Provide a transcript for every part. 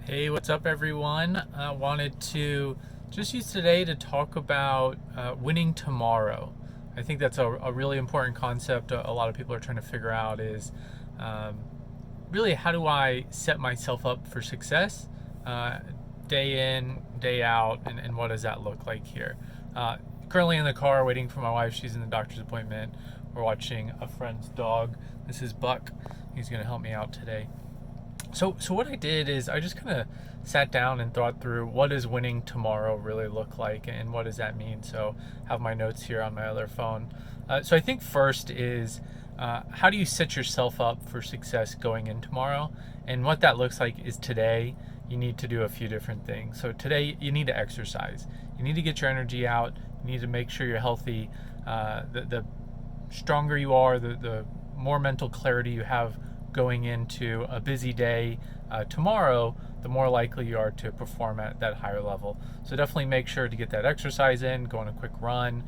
Hey, what's up, everyone? I wanted to just use today to talk about winning tomorrow. I think that's a really important concept. A lot of people are trying to figure out is um, really how do I set myself up for success uh, day in, day out, and what does that look like here? Uh, Currently in the car waiting for my wife. She's in the doctor's appointment. We're watching a friend's dog. This is Buck. He's going to help me out today. So what I did is I just kind of sat down and thought through what does winning tomorrow really look like and what does that mean. So I have my notes here on my other phone. So I think first is how do you set yourself up for success going in tomorrow? And what that looks like is today you need to do a few different things. So today you need to exercise. You need to get your energy out. You need to make sure you're healthy. The stronger you are, the more mental clarity you have going into a busy day tomorrow, the more likely you are to perform at that higher level. So definitely make sure to get that exercise in, go on a quick run,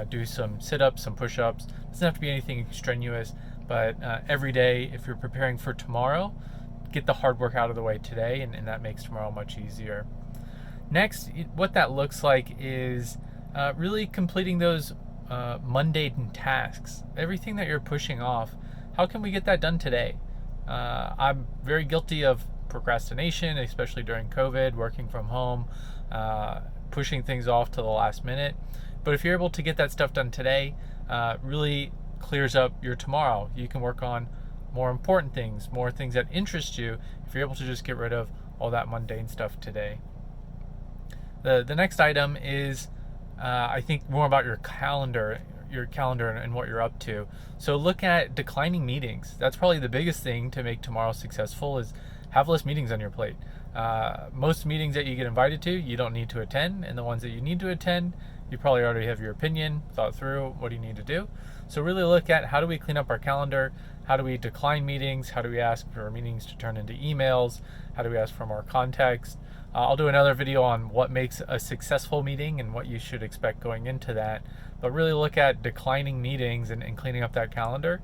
do some sit-ups, some push-ups. It doesn't have to be anything strenuous, but every day, if you're preparing for tomorrow, get the hard work out of the way today, and that makes tomorrow much easier. Next, what that looks like is really completing those mundane tasks. Everything that you're pushing off, how can we get that done today? I'm very guilty of procrastination, especially during COVID, working from home, pushing things off to the last minute. But if you're able to get that stuff done today, really clears up your tomorrow. You can work on more important things, more things that interest you, if you're able to just get rid of all that mundane stuff today. The next item is I think more about your calendar and what you're up to. So look at declining meetings. That's probably the biggest thing to make tomorrow successful is have less meetings on your plate. Most meetings that you get invited to, you don't need to attend, and the ones that you need to attend, you probably already have your opinion, thought through what do you need to do. So really look at how do we clean up our calendar, how do we decline meetings, how do we ask for meetings to turn into emails, how do we ask for more context. I'll do another video on what makes a successful meeting and what you should expect going into that. But really look at declining meetings and cleaning up that calendar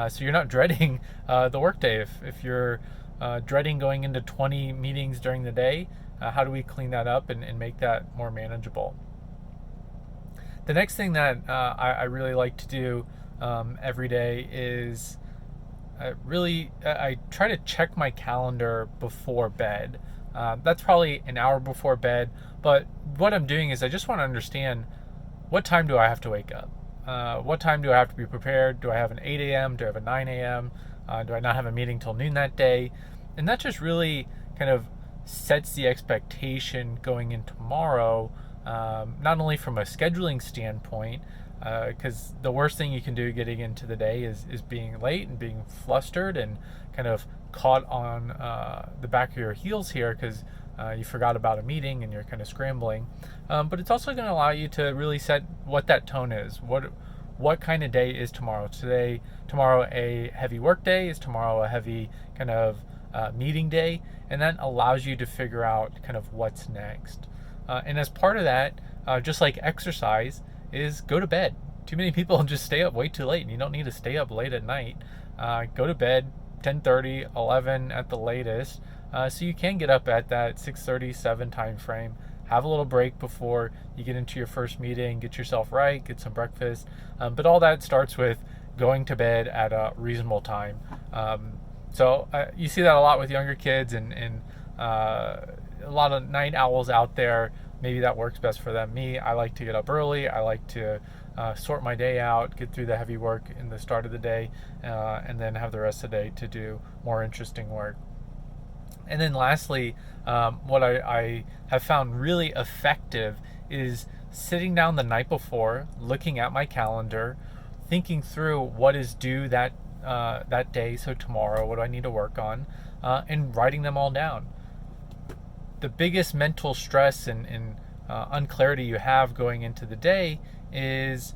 so you're not dreading the workday. If you're dreading going into 20 meetings during the day, how do we clean that up and make that more manageable? The next thing that I really like to do every day is I try to check my calendar before bed. That's probably an hour before bed, but what I'm doing is I just want to understand what time do I have to wake up? What time do I have to be prepared? Do I have an 8 a.m.? Do I have a 9 a.m.? Do I not have a meeting till noon that day? And that just really kind of sets the expectation going in tomorrow, not only from a scheduling standpoint, because the worst thing you can do getting into the day is being late and being flustered and kind of caught on the back of your heels here because you forgot about a meeting and you're kind of scrambling. But it's also going to allow you to really set what that tone is. What kind of day is tomorrow? Tomorrow a heavy work day? Is tomorrow a heavy kind of meeting day? And that allows you to figure out kind of what's next. And as part of that, just like exercise, is go to bed. Too many people just stay up way too late, and you don't need to stay up late at night. Go to bed 10:30, 11 at the latest, so you can get up at that 6:30, 7 time frame. Have a little break before you get into your first meeting. Get yourself right. Get some breakfast. But all that starts with going to bed at a reasonable time. So you see that a lot with younger kids and a lot of night owls out there. Maybe that works best for them. Me, I like to get up early. I like to sort my day out, get through the heavy work in the start of the day, and then have the rest of the day to do more interesting work. And then lastly, what I have found really effective is sitting down the night before, looking at my calendar, thinking through what is due that day, so tomorrow, what do I need to work on, and writing them all down. The biggest mental stress and unclarity you have going into the day is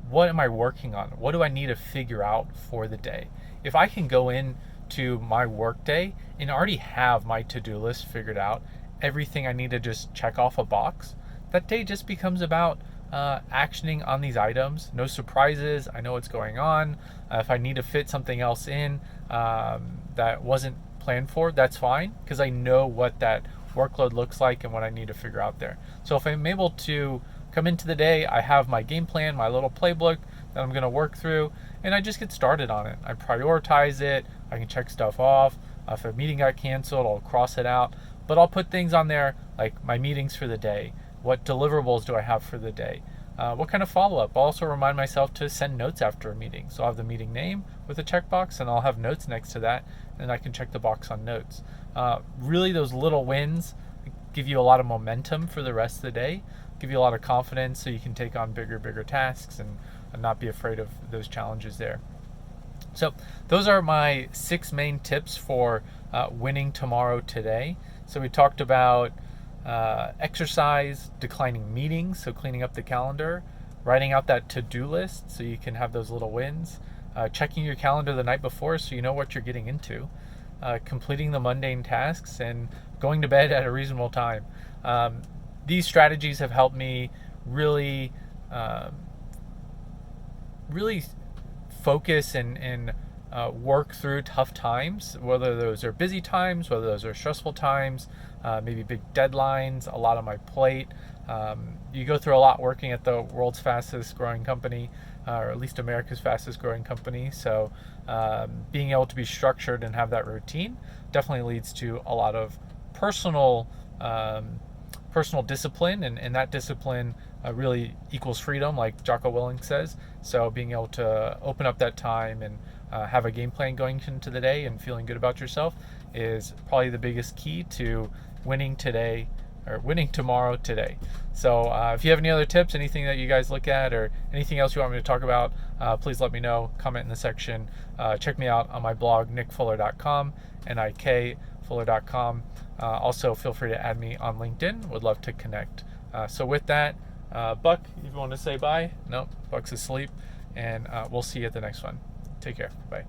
what am I working on? What do I need to figure out for the day? If I can go in to my work day and already have my to-do list figured out, everything I need to just check off a box, that day just becomes about actioning on these items. No surprises. I know what's going on. If I need to fit something else in that wasn't plan for, that's fine, because I know what that workload looks like and what I need to figure out there. So if I'm able to come into the day, I have my game plan, my little playbook that I'm going to work through, and I just get started on it. I prioritize it. I can check stuff off. If a meeting got canceled, I'll cross it out. But I'll put things on there like my meetings for the day. What deliverables do I have for the day? What kind of follow-up? I'll also remind myself to send notes after a meeting. So I'll have the meeting name with a checkbox, and I'll have notes next to that, and I can check the box on notes. Really, those little wins give you a lot of momentum for the rest of the day, give you a lot of confidence so you can take on bigger tasks and not be afraid of those challenges there. So those are my 6 main tips for winning tomorrow today. So we talked about exercise, declining meetings, so cleaning up the calendar, writing out that to-do list so you can have those little wins, checking your calendar the night before so you know what you're getting into, completing the mundane tasks, and going to bed at a reasonable time. These strategies have helped me really focus and work through tough times, whether those are busy times, whether those are stressful times, maybe big deadlines, a lot on my plate. You go through a lot working at the world's fastest growing company, or at least America's fastest growing company. So being able to be structured and have that routine definitely leads to a lot of personal discipline, and that discipline really equals freedom, like Jocko Willink says. So being able to open up that time and have a game plan going into the day and feeling good about yourself is probably the biggest key to winning today, or winning tomorrow today. So if you have any other tips, anything that you guys look at, or anything else you want me to talk about, please let me know. Comment in the section. Check me out on my blog, nickfuller.com, nikfuller.com. Also, feel free to add me on LinkedIn. Would love to connect. So with that, Buck, if you want to say bye. No, Buck's asleep. And we'll see you at the next one. Take care. Bye.